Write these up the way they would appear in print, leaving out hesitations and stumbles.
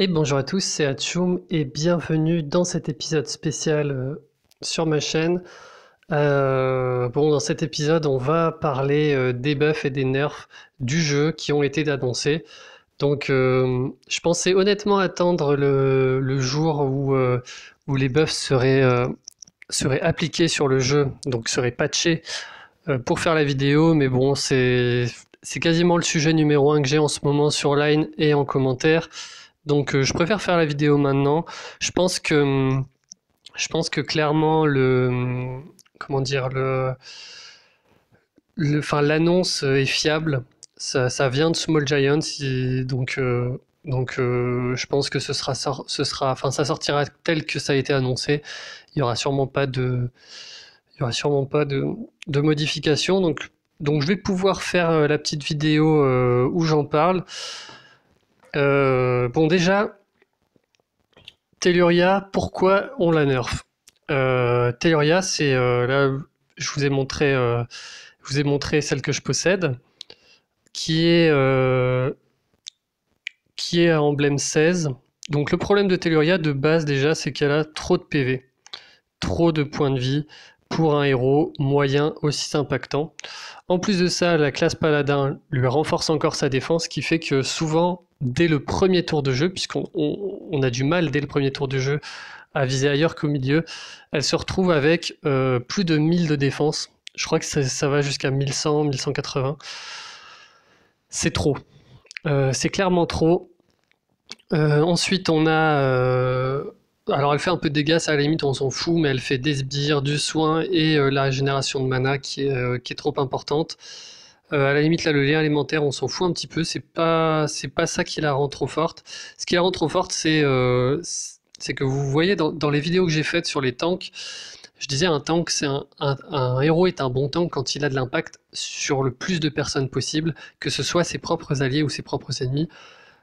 Et bonjour à tous, c'est Atchoum et bienvenue dans cet épisode spécial sur ma chaîne. Dans cet épisode, on va parler des buffs et des nerfs du jeu qui ont été annoncés. Je pensais honnêtement attendre le jour où les buffs seraient appliqués sur le jeu, donc seraient patchés pour faire la vidéo, mais bon, c'est quasiment le sujet numéro un que j'ai en ce moment sur Line et en commentaire. Je préfère faire la vidéo maintenant. Je pense que, je pense que clairement comment dire, enfin, l'annonce est fiable. Ça vient de Small Giants, je pense que enfin, ça sortira tel que ça a été annoncé. Il y aura sûrement pas de, il y aura sûrement pas de modification. Donc je vais pouvoir faire la petite vidéo où j'en parle. Déjà, Telluria, pourquoi on la nerf? Telluria, là, je vous ai montré celle que je possède, qui est, euh, qui est à emblème 16. Donc le problème de Telluria de base déjà, c'est qu'elle a trop de PV, trop de points de vie pour un héros moyen aussi impactant. En plus de ça, la classe paladin lui renforce encore sa défense, ce qui fait que souvent, dès le premier tour de jeu, puisqu'on a du mal dès le premier tour de jeu à viser ailleurs qu'au milieu, elle se retrouve avec plus de 1000 de défense. Je crois que ça va jusqu'à 1100, 1180. C'est trop. C'est clairement trop. Ensuite, on a... alors, elle fait un peu de dégâts, ça à la limite, on s'en fout, mais elle fait des sbires, du soin et la régénération de mana qui est trop importante. À la limite, là, le lien élémentaire, on s'en fout un petit peu, c'est pas ça qui la rend trop forte. Ce qui la rend trop forte, c'est que vous voyez dans les vidéos que j'ai faites sur les tanks, je disais un tank, un héros est un bon tank quand il a de l'impact sur le plus de personnes possible, que ce soit ses propres alliés ou ses propres ennemis.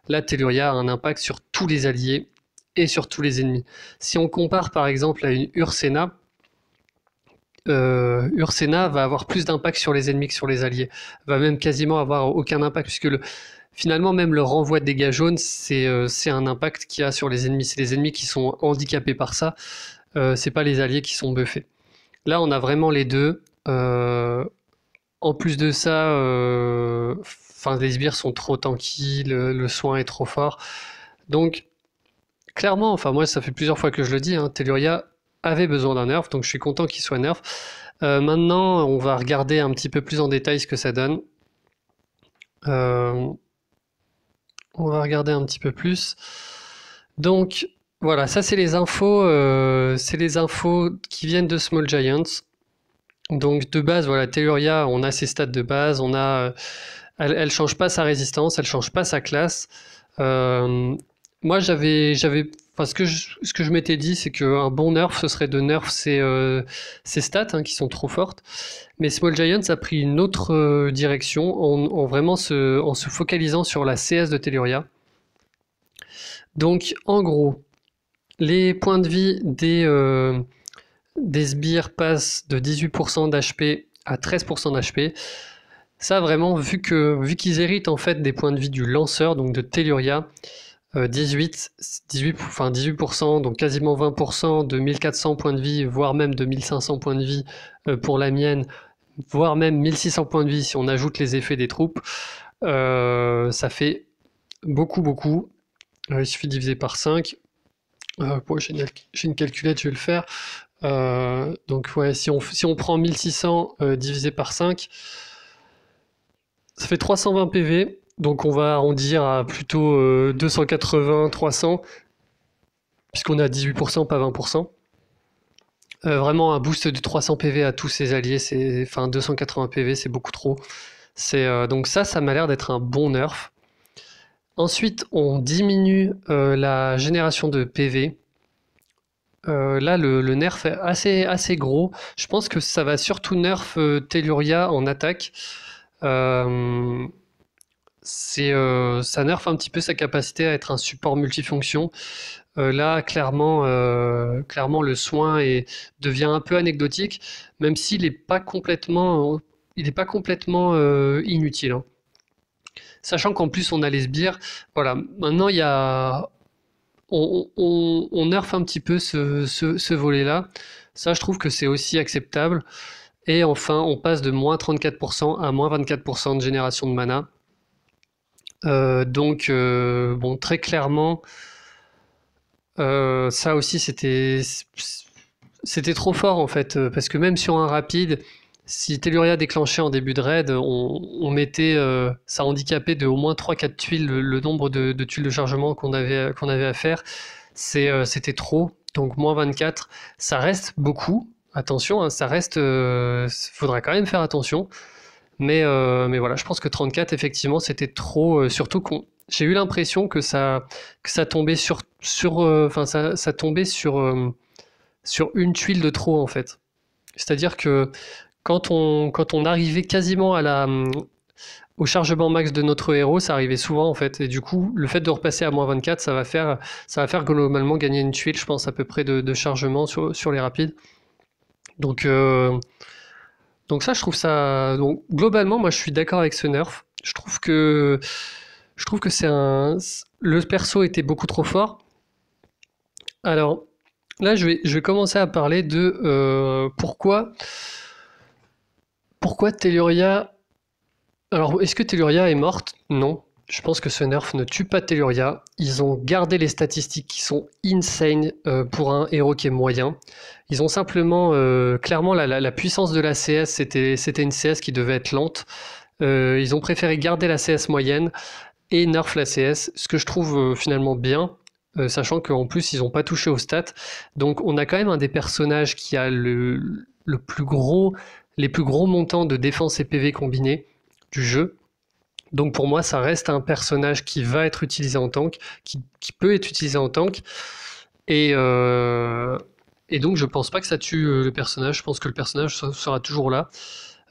Là, Telluria a un impact sur tous les alliés et sur tous les ennemis. Si on compare par exemple à une Ursena, Ursena va avoir plus d'impact sur les ennemis que sur les alliés, va même quasiment avoir aucun impact, puisque finalement même le renvoi de dégâts jaunes, c'est un impact qu'il y a sur les ennemis. C'est les ennemis qui sont handicapés par ça, c'est pas les alliés qui sont buffés. Là, on a vraiment les deux. En plus de ça, les sbires sont trop tanky, le soin est trop fort. Donc, clairement, enfin moi, ça fait plusieurs fois que je le dis, hein, Telluria avait besoin d'un nerf, donc je suis content qu'il soit nerf. Maintenant, on va regarder un petit peu plus en détail ce que ça donne. Euh, on va regarder un petit peu plus. Donc, voilà, ça c'est les infos qui viennent de Small Giants. Donc de base, voilà, Telluria, on a ses stats de base, elle change pas sa résistance, elle change pas sa classe. Euh, Moi, enfin, ce que je m'étais dit, c'est qu'un bon nerf, ce serait de nerf ses stats, hein, qui sont trop fortes. Mais Small Giants a pris une autre direction en se focalisant sur la CS de Telluria. Donc, en gros, les points de vie des sbires passent de 18% d'HP à 13% d'HP. Ça, vraiment, vu qu'ils héritent en fait des points de vie du lanceur, donc de Telluria, 18%, donc quasiment 20% de 1400 points de vie, voire même de 1500 points de vie pour la mienne, voire même 1600 points de vie si on ajoute les effets des troupes. Ça fait beaucoup, beaucoup. Il suffit de diviser par 5. J'ai une calculette, je vais le faire. Ouais, si on prend 1600 divisé par 5, ça fait 320 PV. Donc on va arrondir à plutôt 280, 300, puisqu'on est à 18%, pas 20%. Vraiment un boost de 300 PV à tous ses alliés, enfin 280 PV, c'est beaucoup trop. Donc ça m'a l'air d'être un bon nerf. Ensuite, on diminue la génération de PV. Là, le nerf est assez gros. Je pense que ça va surtout nerf Telluria en attaque. Euh, Ça nerf un petit peu sa capacité à être un support multifonction. Là, clairement, le soin devient un peu anecdotique, même s'il n'est pas complètement, inutile, hein. Sachant qu'en plus on a les sbires. Voilà, maintenant on nerf un petit peu ce volet-là. Ça, je trouve que c'est aussi acceptable. Et enfin, on passe de moins 34% à moins 24% de génération de mana. Bon, très clairement, ça aussi, c'était trop fort en fait, parce que même sur un rapide, si Telluria déclenchait en début de raid, on mettait, ça handicapait de au moins 3-4 tuiles le nombre de tuiles de chargement qu'on avait à faire. C'était trop, donc moins 24, ça reste beaucoup. Attention, hein, ça reste, faudra quand même faire attention. Mais voilà, je pense que 34, effectivement, c'était trop. Surtout qu'on, j'ai eu l'impression que ça tombait enfin, ça tombait sur une tuile de trop, en fait. C'est-à-dire que quand on arrivait quasiment au chargement max de notre héros, ça arrivait souvent, en fait. Et du coup, le fait de repasser à moins 24, ça va faire globalement gagner une tuile, je pense, à peu près de chargement sur les rapides. Donc, euh, Donc ça, je trouve ça. Donc globalement, moi, je suis d'accord avec ce nerf. Je trouve que le perso était beaucoup trop fort. Alors là, je vais commencer à parler de pourquoi Telluria. Alors, est-ce que Telluria est morte? Non. Je pense que ce nerf ne tue pas Telluria. Ils ont gardé les statistiques qui sont insane pour un héros qui est moyen. Ils ont simplement, clairement, la puissance de la CS, c'était une CS qui devait être lente. Ils ont préféré garder la CS moyenne et nerf la CS, ce que je trouve finalement bien, sachant qu'en plus ils n'ont pas touché aux stats. Donc on a quand même un des personnages qui a le plus gros, les plus gros montants de défense et PV combinés du jeu. Donc pour moi ça reste un personnage qui va être utilisé en tank, qui peut être utilisé en tank. Et, euh, et donc je pense pas que ça tue le personnage, je pense que le personnage sera toujours là.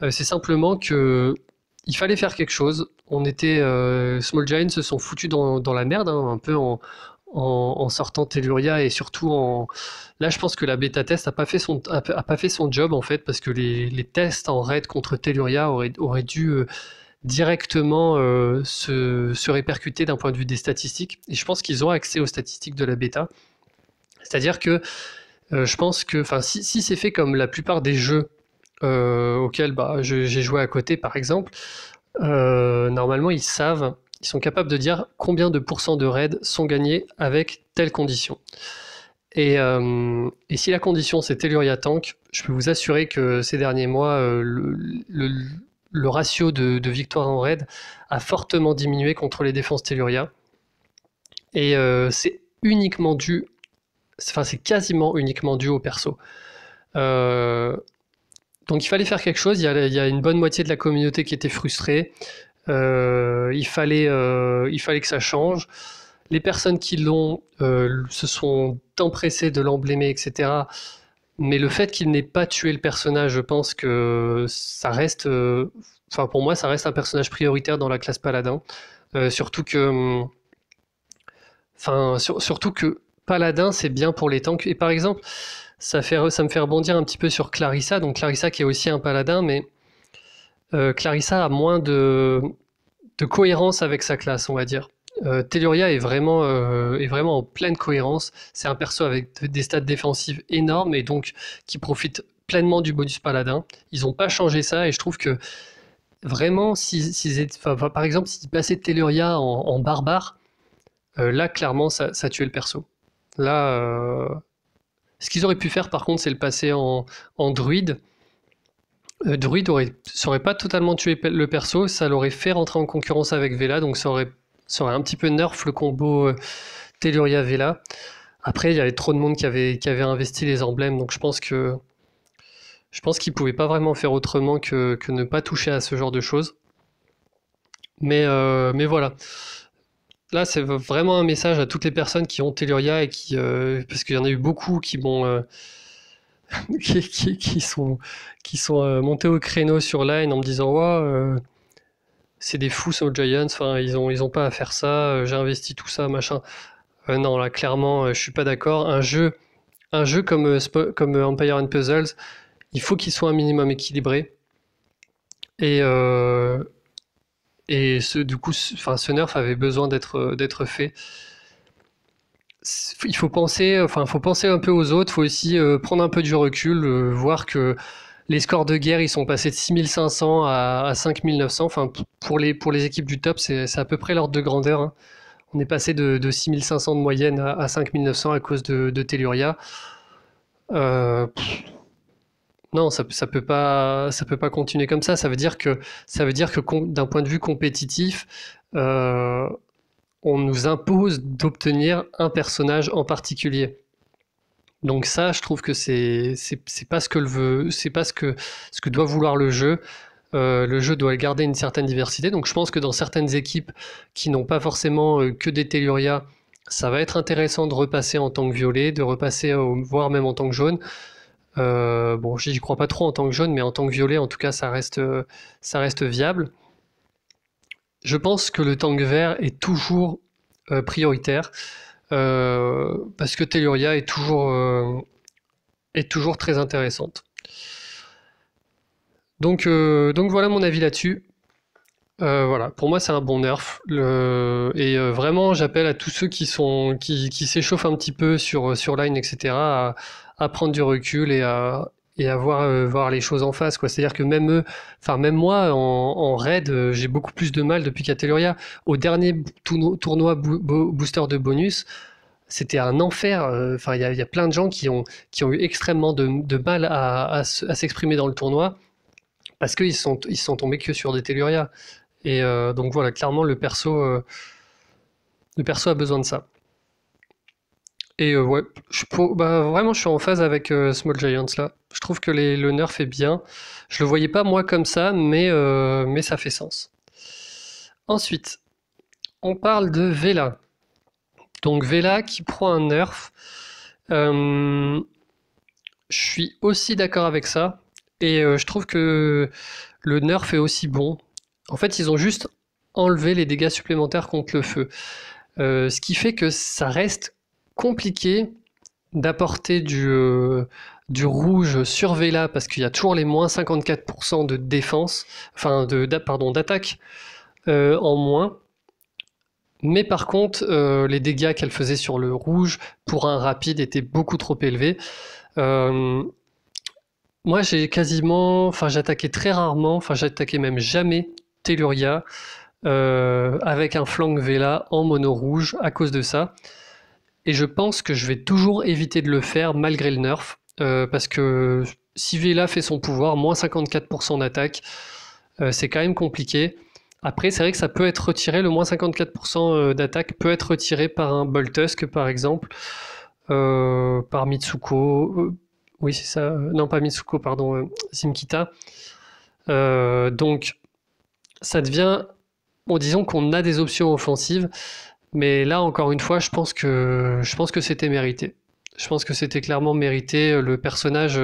C'est simplement que il fallait faire quelque chose. Small Giants se sont foutus dans la merde, hein, un peu en sortant Telluria et surtout en. Là, je pense que la bêta test a pas fait son job en fait parce que les tests en raid contre Telluria auraient dû directement se répercuter d'un point de vue des statistiques. Et je pense qu'ils ont accès aux statistiques de la bêta. C'est-à-dire que je pense que, enfin, si c'est fait comme la plupart des jeux auxquels bah, j'ai joué à côté, par exemple, normalement, ils sont capables de dire combien de pourcents de raids sont gagnés avec telle condition. Et si la condition c'est Telluria Tank, je peux vous assurer que ces derniers mois, le ratio de victoire en raid a fortement diminué contre les défenses Telluria. Et c'est uniquement dû, enfin c'est quasiment uniquement dû au perso. Euh, donc il fallait faire quelque chose, il y a une bonne moitié de la communauté qui était frustrée. Il fallait que ça change. Les personnes qui l'ont se sont empressées de l'emblémer, etc. Mais le fait qu'il n'ait pas tué le personnage, je pense que ça reste, enfin pour moi, ça reste un personnage prioritaire dans la classe paladin. Surtout que, surtout que paladin, c'est bien pour les tanks. Et par exemple, ça me fait rebondir un petit peu sur Clarissa. Donc Clarissa qui est aussi un paladin, mais Clarissa a moins de cohérence avec sa classe, on va dire. Telluria est vraiment en pleine cohérence. C'est un perso avec des stats défensives énormes et donc qui profite pleinement du bonus paladin. Ils n'ont pas changé ça et je trouve que vraiment, par exemple, s'ils passaient Telluria en barbare, là clairement ça tuait le perso. Là, ce qu'ils auraient pu faire par contre, c'est le passer en druide. Druid ça aurait pas totalement tué le perso, ça l'aurait fait rentrer en concurrence avec Vela, donc ça aurait un petit peu nerf le combo Telluria Vela. Après, il y avait trop de monde qui avait investi les emblèmes, donc je pense qu'ils pouvaient pas vraiment faire autrement que ne pas toucher à ce genre de choses. Mais voilà. Là, c'est vraiment un message à toutes les personnes qui ont Telluria et parce qu'il y en a eu beaucoup qui m'ont qui sont montés au créneau sur Line en me disant ouais, c'est des fous Soul Giants, enfin ils ont pas à faire ça, j'ai investi tout ça, machin. Non là clairement je suis pas d'accord. Un jeu comme, comme Empire and Puzzles, il faut qu'il soit un minimum équilibré. Et, du coup, enfin, ce nerf avait besoin d'être fait. il faut penser, enfin, faut penser un peu aux autres, faut aussi prendre un peu du recul, voir que les scores de guerre, ils sont passés de 6500 à 5900. Enfin, pour les équipes du top, c'est à peu près l'ordre de grandeur, hein. On est passé de 6500 de moyenne à 5900 à cause de Telluria. Euh, non, ça peut pas continuer comme ça. Ça veut dire que d'un point de vue compétitif, euh, on nous impose d'obtenir un personnage en particulier. Donc ça, je trouve que c'est pas ce que le veut, c'est pas ce que doit vouloir le jeu. Le jeu doit garder une certaine diversité. Donc je pense que dans certaines équipes qui n'ont pas forcément que des Telluria, ça va être intéressant de repasser en tant que violet, de repasser voire même en tant que jaune. Bon, j'y crois pas trop en tant que jaune, mais en tant que violet, en tout cas, ça reste viable. Je pense que le tank vert est toujours prioritaire parce que Telluria est toujours très intéressante. Donc voilà mon avis là-dessus. Voilà, pour moi c'est un bon nerf. Vraiment j'appelle à tous ceux qui s'échauffent un petit peu sur Line, etc. À prendre du recul et à voir, voir les choses en face, quoi. C'est-à-dire que même eux, enfin même moi en raid, j'ai beaucoup plus de mal depuis Cateluria. Au dernier tournoi booster de bonus, c'était un enfer. Enfin, il y a plein de gens qui ont eu extrêmement de mal à s'exprimer dans le tournoi parce ils sont tombés que sur des Telluria. Donc voilà, clairement le perso a besoin de ça. Ouais, bah, vraiment je suis en phase avec Small Giants là. Je trouve que le nerf est bien. Je le voyais pas moi comme ça, mais ça fait sens. Ensuite, on parle de Vela. Donc Vela qui prend un nerf. Euh, je suis aussi d'accord avec ça. Je trouve que le nerf est aussi bon. En fait, ils ont juste enlevé les dégâts supplémentaires contre le feu. Ce qui fait que ça reste compliqué d'apporter du rouge sur Vela parce qu'il y a toujours les moins 54% de défense, enfin pardon, d'attaque en moins. Mais par contre, les dégâts qu'elle faisait sur le rouge pour un rapide étaient beaucoup trop élevés. Euh, Moi, j'attaquais très rarement, enfin, j'attaquais même jamais Telluria avec un flank Vela en mono rouge à cause de ça. Et je pense que je vais toujours éviter de le faire malgré le nerf, parce que si Vela fait son pouvoir, moins 54% d'attaque, c'est quand même compliqué. Après, c'est vrai que ça peut être retiré, le moins 54% d'attaque peut être retiré par un Boltusk par exemple, par Mitsuko. Oui, c'est ça. Non, pas Mitsuko, pardon, Simkita. Donc, ça devient. Bon, disons qu'on a des options offensives, mais là, encore une fois, je pense que c'était mérité. Je pense que c'était clairement mérité. Le personnage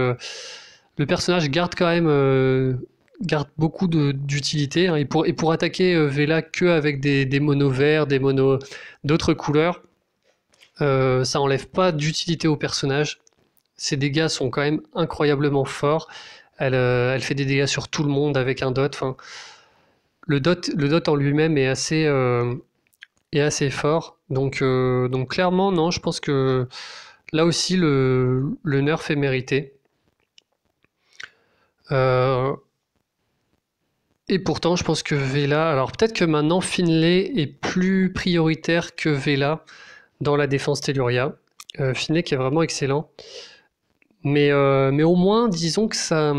garde quand même garde beaucoup d'utilité, hein. Et pour attaquer Vela que avec des monos verts, des monos d'autres couleurs, ça enlève pas d'utilité au personnage. Ses dégâts sont quand même incroyablement forts. Elle fait des dégâts sur tout le monde avec un dot. Enfin, le dot en lui-même est assez fort. Donc clairement, non, je pense que là aussi le nerf est mérité. Euh, et pourtant, je pense que Vela. Alors peut-être que maintenant Finlay est plus prioritaire que Vela dans la défense Telluria. Finlay qui est vraiment excellent. Mais au moins, que ça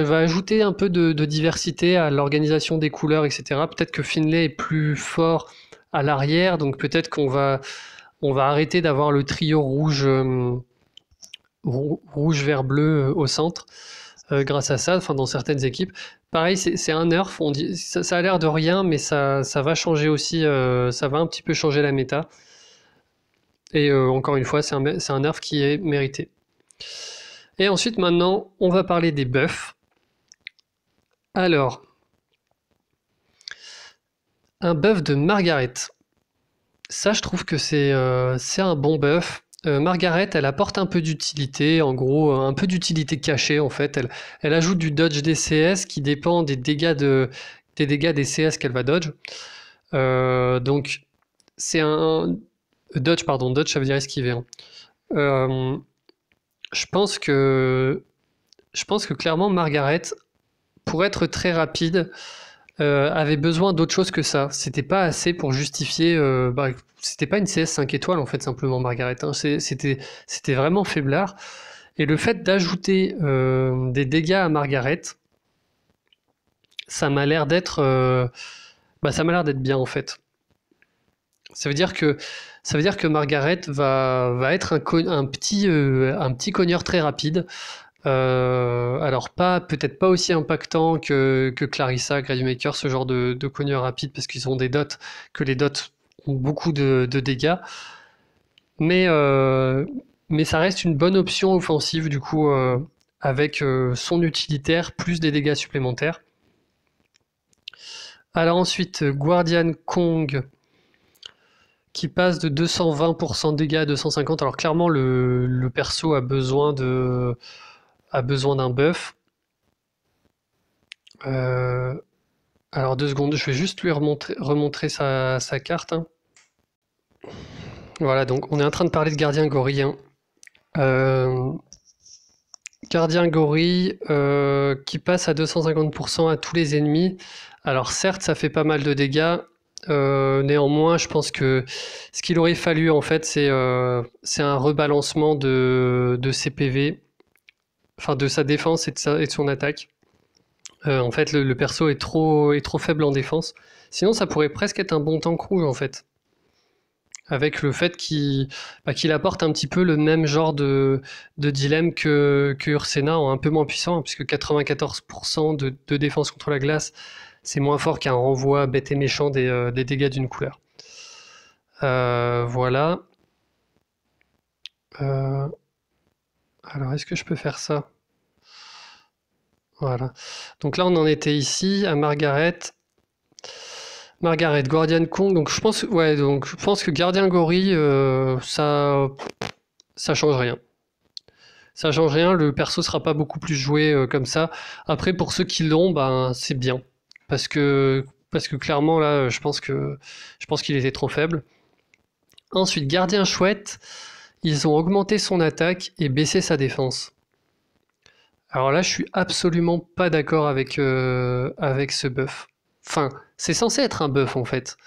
va ajouter un peu de diversité à l'organisation des couleurs, etc. Peut-être que Finlay est plus fort à l'arrière, donc peut-être on va arrêter d'avoir le trio rouge, vert, bleu au centre grâce à ça, enfin dans certaines équipes. Pareil, c'est un nerf, ça a l'air de rien, mais ça va changer aussi, ça va un petit peu changer la méta. Encore une fois, c'est un nerf qui est mérité. Et ensuite, maintenant, on va parler des buffs. Alors, un buff de Margaret. Ça, je trouve que c'est un bon buff. Margaret, elle apporte un peu d'utilité, en gros, un peu d'utilité cachée en fait. Elle ajoute du dodge des CS qui dépend des dégâts des CS qu'elle va dodge. Donc, c'est un dodge, pardon, dodge ça veut dire esquiver, hein. Euh, je pense que je pense que clairement Margaret, pour être très rapide, avait besoin d'autre chose que ça. C'était pas assez pour justifier. C'était pas une CS 5 étoiles en fait simplement Margaret, hein. C'était vraiment faiblard. Et le fait d'ajouter des dégâts à Margaret, ça m'a l'air d'être ça m'a l'air d'être bien en fait. Ça veut dire que ça veut dire que Margaret va être un petit cogneur très rapide. Alors pas peut-être pas aussi impactant que Clarissa, Gravemaker, ce genre de cogneurs rapides parce qu'ils ont des dots, que les dots ont beaucoup de dégâts. Mais, euh, mais ça reste une bonne option offensive du coup avec son utilitaire plus des dégâts supplémentaires. Alors ensuite, Guardian Kong qui passe de 220% de dégâts à 250. Alors clairement le perso a besoin d'un buff. Euh, alors 2 secondes, je vais juste lui remontrer sa carte, hein. Voilà, donc on est en train de parler de Gardien Gorille, hein. Euh, Gardien Gorille qui passe à 250% à tous les ennemis. Alors certes, ça fait pas mal de dégâts. Néanmoins, je pense que ce qu'il aurait fallu en fait, c'est un rebalancement de ses PV, enfin de sa défense et de son attaque. En fait, le perso est trop faible en défense. Sinon, ça pourrait presque être un bon tank rouge en fait. Avec le fait qu'il apporte un petit peu le même genre de dilemme que Ursena, en un peu moins puissant, hein, puisque 94% de défense contre la glace, c'est moins fort qu'un renvoi bête et méchant des dégâts d'une couleur. Voilà. Euh, alors, est-ce que je peux faire ça? Voilà. Donc là, on en était ici, à Margaret. Margaret, Guardian Kong. Donc je pense que Gardien Gorille, ça change rien. Ça change rien, le perso sera pas beaucoup plus joué comme ça. Après, pour ceux qui l'ont, ben c'est bien. Parce que clairement, là, je pense qu'il était trop faible. Ensuite, Gardien Chouette, ils ont augmenté son attaque et baissé sa défense. Alors là, je suis absolument pas d'accord avec ce buff. Enfin, c'est censé être un buff en fait.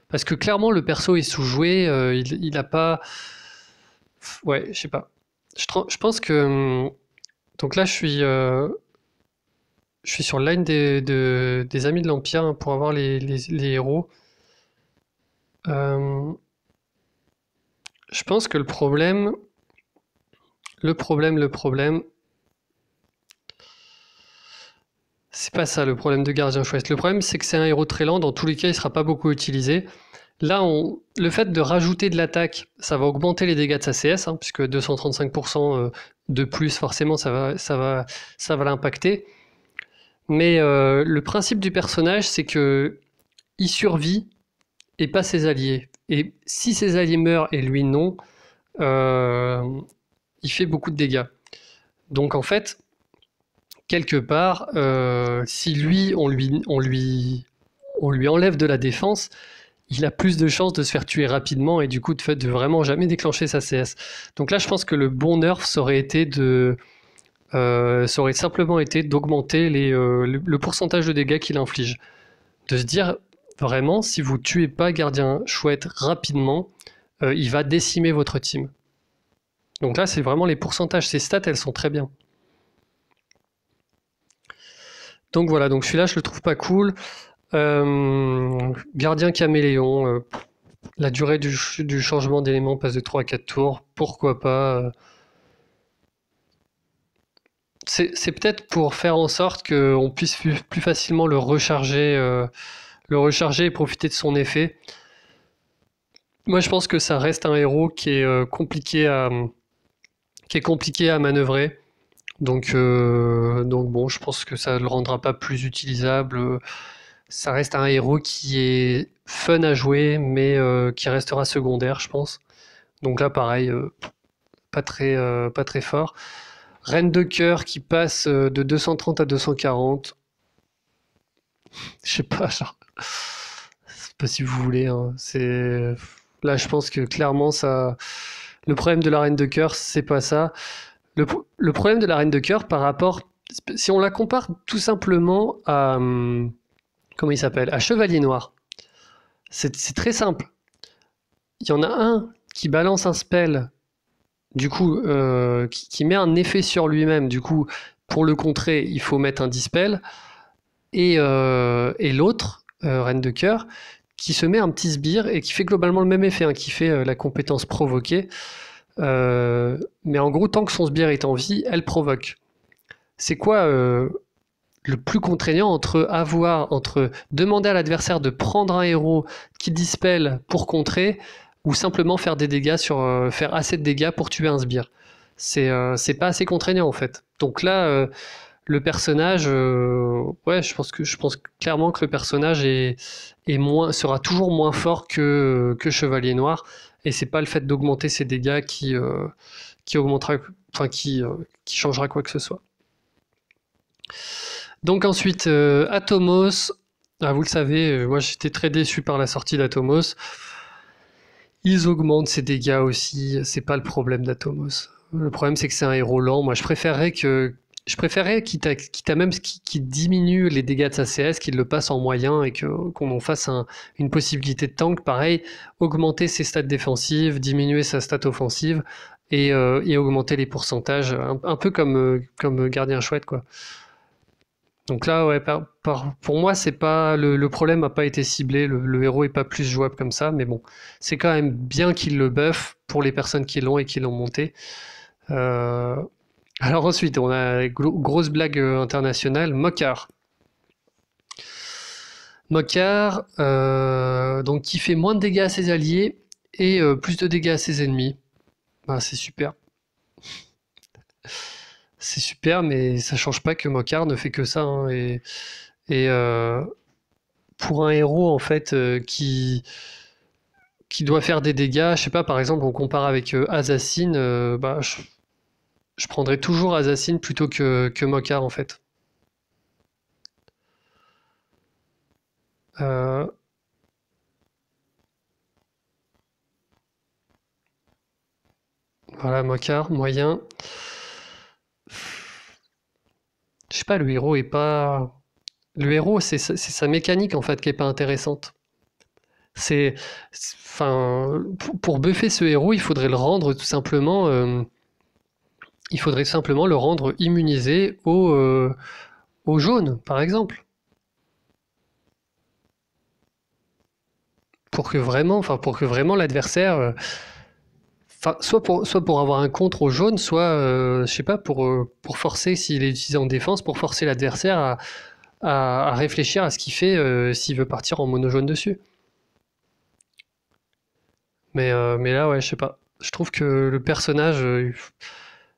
Parce que clairement, le perso est sous-joué, il a pas. Ouais, je sais pas. Je pense que. Donc là, je suis sur le line des Amis de l'Empire, hein, pour avoir les héros. Euh, je pense que le problème, c'est pas ça le problème de Gardien Chouette. Le problème, c'est que c'est un héros très lent. Dans tous les cas, il sera pas beaucoup utilisé. Là, le fait de rajouter de l'attaque, ça va augmenter les dégâts de sa CS, hein, puisque 235% de plus, forcément, ça va l'impacter. Mais le principe du personnage, c'est que il survit et pas ses alliés. Et si ses alliés meurent et lui non, euh, il fait beaucoup de dégâts. Donc en fait, quelque part, si lui on lui enlève de la défense, il a plus de chances de se faire tuer rapidement et du coup de vraiment jamais déclencher sa CS. Donc là, je pense que le bon nerf, ça aurait simplement été d'augmenter le pourcentage de dégâts qu'il inflige. De se dire, vraiment, si vous tuez pas Gardien Chouette rapidement, il va décimer votre team. Donc là, c'est vraiment les pourcentages. Ces stats, elles sont très bien. Donc voilà, donc celui-là, je le trouve pas cool. Gardien Caméléon, la durée du changement d'élément passe de 3 à 4 tours. Pourquoi pas? C'est peut-être pour faire en sorte qu'on puisse plus facilement le recharger et profiter de son effet. Moi, je pense que ça reste un héros qui est compliqué à manœuvrer. Donc bon, je pense que ça ne le rendra pas plus utilisable. Ça reste un héros qui est fun à jouer, mais qui restera secondaire, je pense. Donc là, pareil, pas très fort. Reine de cœur qui passe de 230 à 240. Je sais pas, genre. C'est pas si vous voulez, hein. Là, je pense que clairement, ça, le problème de la reine de cœur, c'est pas ça. Le problème de la reine de cœur par rapport, si on la compare tout simplement à, comment il s'appelle, à Chevalier Noir, c'est très simple. Il y en a un qui balance un spell, du coup, qui met un effet sur lui-même. Du coup, pour le contrer, il faut mettre un dispel. Et l'autre, reine de cœur, qui se met un petit sbire et qui fait globalement le même effet, hein, qui fait la compétence provoquée. Mais en gros, tant que son sbire est en vie, elle provoque. C'est quoi le plus contraignant entre demander à l'adversaire de prendre un héros qui dispelle pour contrer ou simplement faire des dégâts faire assez de dégâts pour tuer un sbire. C'est pas assez contraignant en fait. Donc là, le personnage, ouais, je pense clairement que le personnage sera toujours moins fort que Chevalier Noir, et c'est pas le fait d'augmenter ses dégâts qui augmentera, enfin qui changera quoi que ce soit. Donc ensuite, Atomos. Ah, vous le savez, moi j'étais très déçu par la sortie d'Atomos. Ils augmentent ses dégâts aussi, c'est pas le problème d'Atomos. Le problème c'est que c'est un héros lent. Moi je préférerais quitte à même qu'il diminue les dégâts de sa CS, qu'il le passe en moyen et qu'on en fasse une possibilité de tank. Pareil, augmenter ses stats défensives, diminuer sa stat offensive et augmenter les pourcentages, un peu comme Gardien Chouette, quoi. Donc là, ouais, pour moi, c'est pas le problème n'a pas été ciblé, le héros est pas plus jouable comme ça, mais bon, c'est quand même bien qu'il le buff pour les personnes qui l'ont et qui l'ont monté. Euh, alors ensuite, on a grosse blague internationale, Mokar. Mokar, donc qui fait moins de dégâts à ses alliés et plus de dégâts à ses ennemis. Bah, c'est super. C'est super, mais ça change pas que Mokar ne fait que ça, hein, et pour un héros en fait qui doit faire des dégâts, je sais pas, par exemple, on compare avec Assassin, bah, je prendrais toujours Assassin plutôt que Mokar en fait. Euh, voilà, Mokar, moyen. Je sais pas, le héros est pas. Le héros, c'est sa mécanique en fait qui est pas intéressante. Enfin, pour buffer ce héros, il faudrait le rendre tout simplement. Il faudrait simplement le rendre immunisé au jaune, par exemple. Pour que vraiment l'adversaire, soit pour avoir un contre au jaune, soit, je sais pas, pour forcer, s'il est utilisé en défense, pour forcer l'adversaire à réfléchir à ce qu'il fait s'il veut partir en mono jaune dessus. Mais là, ouais, je sais pas. Je trouve que le personnage,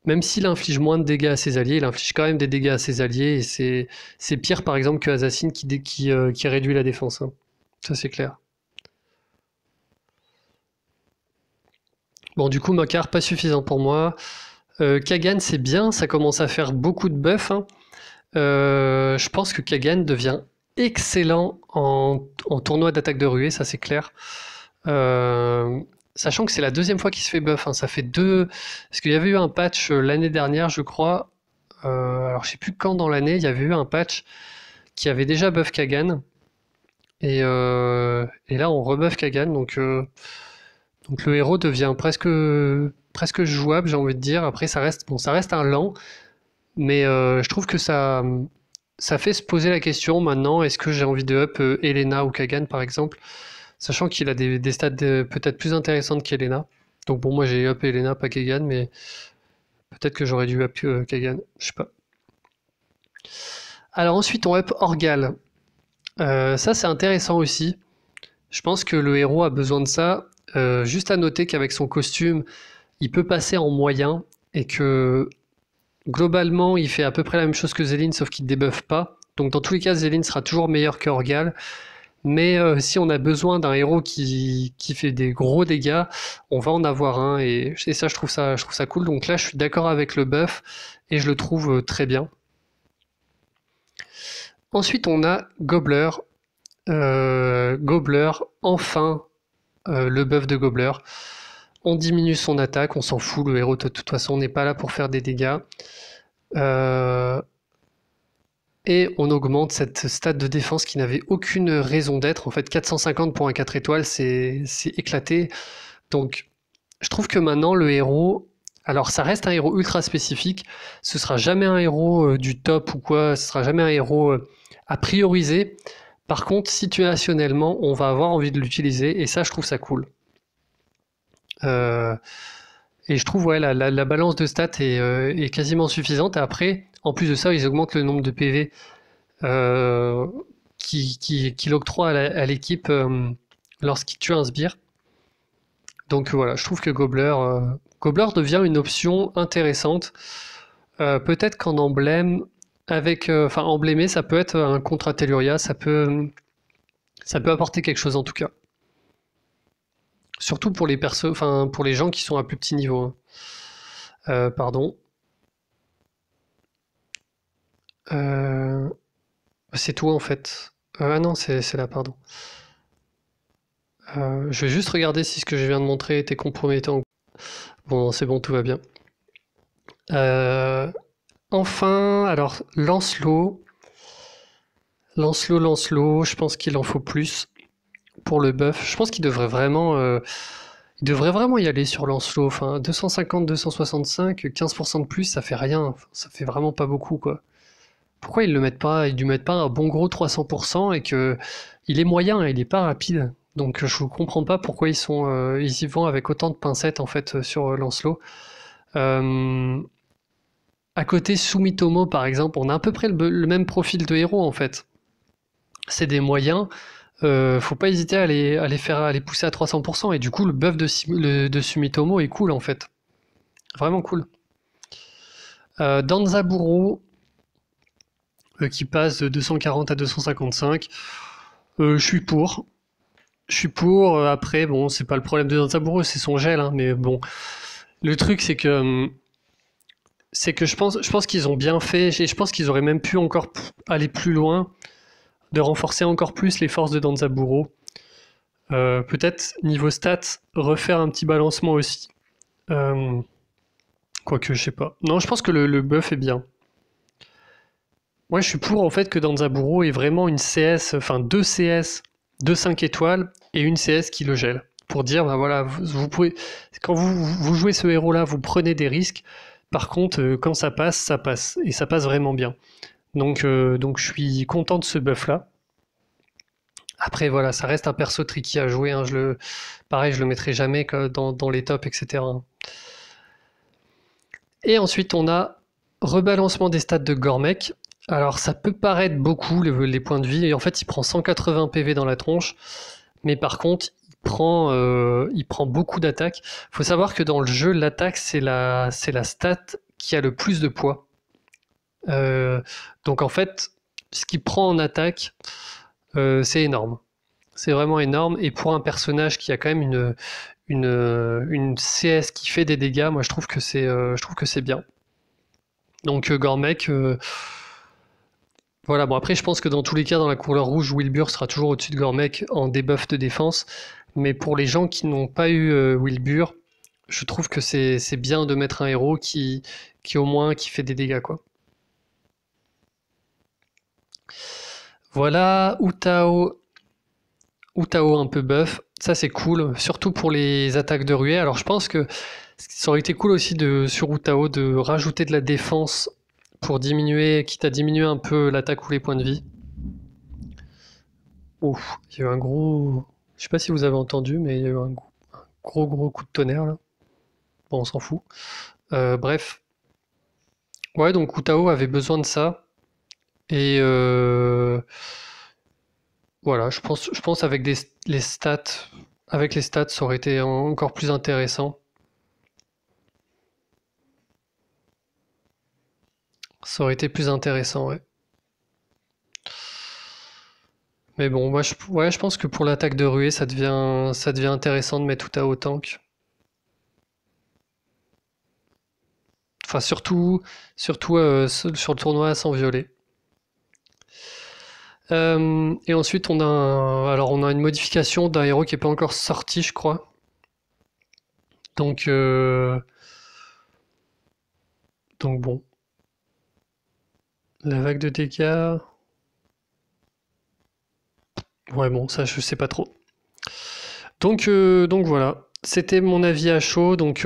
même s'il inflige moins de dégâts à ses alliés, il inflige quand même des dégâts à ses alliés, et c'est pire, par exemple, que Assassin qui réduit la défense, hein. Ça, c'est clair. Bon, du coup, Mokar, pas suffisant pour moi. Kagan, c'est bien, ça commence à faire beaucoup de buffs, hein. Je pense que Kagan devient excellent en tournoi d'attaque de ruée, ça c'est clair. Euh, Sachant que c'est la deuxième fois qu'il se fait buff, hein. Ça fait deux. Parce qu'il y avait eu un patch l'année dernière, je crois. Alors je sais plus quand dans l'année, il y avait eu un patch qui avait déjà buff Kagan. Et là, on rebuff Kagan. Donc le héros devient presque jouable, j'ai envie de dire. Après, ça reste un lent. Mais je trouve que ça fait se poser la question maintenant, est-ce que j'ai envie de up Elena ou Kagan par exemple, sachant qu'il a des stats peut-être plus intéressantes qu'Elena. Donc bon, moi j'ai up Elena, pas Kagan, mais peut-être que j'aurais dû up Kagan, je sais pas. Alors ensuite on up Orgal. Ça c'est intéressant aussi. Je pense que le héros a besoin de ça. Juste à noter qu'avec son costume, il peut passer en moyen et que globalement, il fait à peu près la même chose que Zéline, sauf qu'il ne débuffe pas. Donc dans tous les cas, Zéline sera toujours meilleur que Orgal. Mais si on a besoin d'un héros qui fait des gros dégâts, on va en avoir un. Et ça, je trouve ça cool. Donc là, je suis d'accord avec le buff et je le trouve très bien. Ensuite, on a Gobbler. Gobbler, enfin, le buff de Gobbler. On diminue son attaque, on s'en fout, le héros de toute façon n'est pas là pour faire des dégâts. Et on augmente cette stat de défense qui n'avait aucune raison d'être. En fait, 450 pour un 4 étoiles, c'est éclaté. Donc, je trouve que maintenant, le héros... Alors, ça reste un héros ultra spécifique. Ce sera jamais un héros du top ou quoi. Ce sera jamais un héros à prioriser. Par contre, situationnellement, on va avoir envie de l'utiliser. Et ça, je trouve ça cool. Et je trouve, ouais, la balance de stats est quasiment suffisante. Et après, en plus de ça, ils augmentent le nombre de PV qu'il octroie à l'équipe lorsqu'il tue un sbire. Donc voilà, je trouve que Gobbler devient une option intéressante. Peut-être qu'en emblème, enfin emblémé, ça peut être un contre Telluria, ça peut apporter quelque chose en tout cas. Surtout pour les enfin pour les gens qui sont à plus petit niveau. Pardon. C'est tout en fait. Ah non, c'est là, pardon. Je vais juste regarder si ce que je viens de montrer était compromettant. Bon, c'est bon, tout va bien. Enfin, alors, Lancelot. Lancelot, je pense qu'il en faut plus pour le buff. Je pense qu'il devrait vraiment... il devrait vraiment y aller sur Lancelot. Enfin, 250, 265, 15% de plus, ça fait rien. Ça fait vraiment pas beaucoup, quoi. Pourquoi ils le mettent pas, ils lui mettent pas un bon gros 300% et que il est moyen, il est pas rapide. Donc je comprends pas pourquoi ils y vont avec autant de pincettes en fait sur Lancelot. À côté Sumitomo par exemple, on a à peu près le même profil de héros en fait. C'est des moyens. Faut pas hésiter à les pousser à 300% et du coup le buff de Sumitomo est cool en fait. Vraiment cool. Danzaburo qui passe de 240 à 255. Je suis pour. Après, bon, c'est pas le problème de Danzaburo, c'est son gel, hein, mais bon. Le truc, c'est que je pense qu'ils ont bien fait, et je pense qu'ils auraient même pu encore aller plus loin, de renforcer encore plus les forces de Danzaburo. Peut-être, niveau stats, refaire un petit balancement aussi. Quoique, je sais pas. Non, je pense que le buff est bien. Moi, je suis pour, en fait, que Danzaburo ait vraiment une CS, enfin 2 CS de 5 étoiles et une CS qui le gèle. Pour dire, bah voilà, vous pouvez, quand vous jouez ce héros-là, vous prenez des risques. Par contre, quand ça passe, ça passe. Et ça passe vraiment bien. Donc je suis content de ce buff-là. Après, voilà, ça reste un perso tricky à jouer. Hein, pareil, je le mettrai jamais dans les tops, etc. Et ensuite, on a rebalancement des stats de Gormek. Alors, ça peut paraître beaucoup, les points de vie. Et en fait, il prend 180 PV dans la tronche. Mais par contre, il prend beaucoup d'attaque. Il faut savoir que dans le jeu, l'attaque, c'est la stat qui a le plus de poids. Donc en fait, ce qu'il prend en attaque, c'est énorme. C'est vraiment énorme. Et pour un personnage qui a quand même une CS qui fait des dégâts, moi je trouve que c'est bien. Donc Gormek, voilà, bon après je pense que dans tous les cas dans la couleur rouge, Wilbur sera toujours au-dessus de Gormek en debuff de défense. Mais pour les gens qui n'ont pas eu Wilbur, je trouve que c'est bien de mettre un héros qui au moins qui fait des dégâts quoi. Voilà, Utao un peu buff, ça c'est cool, surtout pour les attaques de ruée. Alors je pense que ça aurait été cool aussi sur Utao de rajouter de la défense pour diminuer, quitte à diminuer un peu l'attaque ou les points de vie. Ouf, il y a eu un gros... Je sais pas si vous avez entendu, mais il y a eu un gros coup de tonnerre là. Bon, on s'en fout. Bref. Ouais, donc Utao avait besoin de ça. Et voilà, je pense avec les stats, ça aurait été encore plus intéressant. Ça aurait été plus intéressant, ouais. Mais bon, moi, ouais, je pense que pour l'attaque de ruée, ça devient intéressant de mettre Utao tank. Enfin, surtout sur le tournoi sans violet. Et ensuite, alors on a une modification d'un héros qui n'est pas encore sorti, je crois. Donc, donc bon. La vague de dégâts. Ouais, bon, ça, je sais pas trop. Donc voilà. C'était mon avis à chaud. Donc,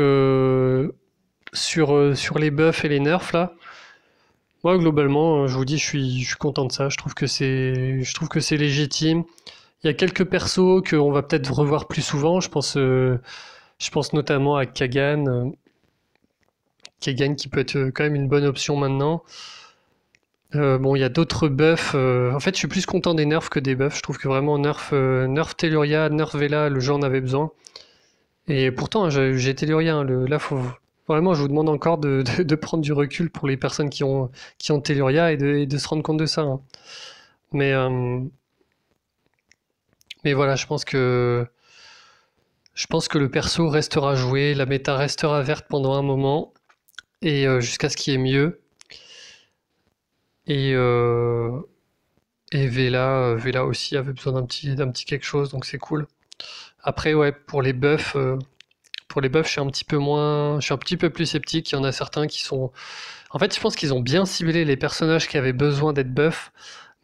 sur les buffs et les nerfs, là. Moi, globalement, je vous dis, je suis content de ça. Je trouve que c'est légitime. Il y a quelques persos qu'on va peut-être revoir plus souvent. Je pense notamment à Kagan. Kagan qui peut être quand même une bonne option maintenant. Bon, il y a d'autres buffs. En fait, je suis plus content des nerfs que des buffs. Je trouve que vraiment nerf Telluria, nerf Vela, le jeu en avait besoin. Et pourtant, hein, j'ai Telluria, hein. Là, vraiment, je vous demande encore de prendre du recul pour les personnes qui ont Telluria et de se rendre compte de ça, hein. Mais, euh, mais voilà, je pense que le perso restera joué, la méta restera verte pendant un moment, et jusqu'à ce qu'il y ait mieux. Et, et Vela aussi avait besoin d'un petit quelque chose, donc c'est cool. Après, ouais, pour les buffs, je suis un petit peu plus sceptique. Il y en a certains qui sont, en fait, je pense qu'ils ont bien ciblé les personnages qui avaient besoin d'être buffs,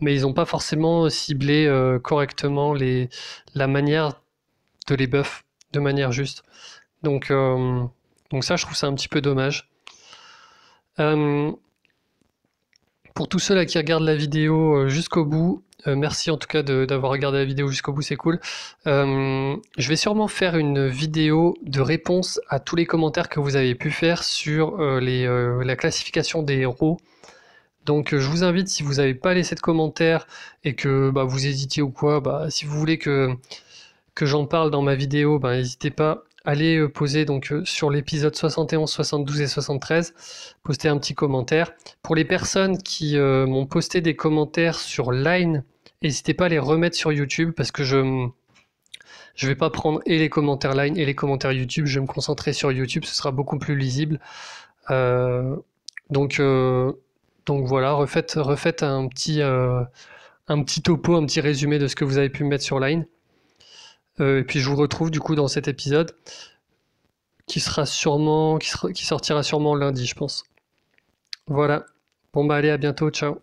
mais ils n'ont pas forcément ciblé correctement la manière de les buff de manière juste. Donc, euh, donc ça, je trouve ça un petit peu dommage. Euh, pour tous ceux là qui regardent la vidéo jusqu'au bout, merci en tout cas d'avoir regardé la vidéo jusqu'au bout, c'est cool. Je vais sûrement faire une vidéo de réponse à tous les commentaires que vous avez pu faire sur la classification des héros. Donc je vous invite, si vous n'avez pas laissé de commentaires et que bah, vous hésitiez ou quoi, bah, si vous voulez que j'en parle dans ma vidéo, bah, n'hésitez pas à aller poser donc, sur l'épisode 71, 72 et 73, poster un petit commentaire. Pour les personnes qui m'ont posté des commentaires sur Line, n'hésitez pas à les remettre sur YouTube parce que je vais pas prendre et les commentaires Line et les commentaires YouTube, je vais me concentrer sur YouTube, ce sera beaucoup plus lisible. Euh, donc, euh, donc voilà, refaites un petit topo, un petit résumé de ce que vous avez pu mettre sur Line. Et puis je vous retrouve du coup dans cet épisode qui sortira sûrement lundi, je pense. Voilà. Bon bah allez, à bientôt, ciao.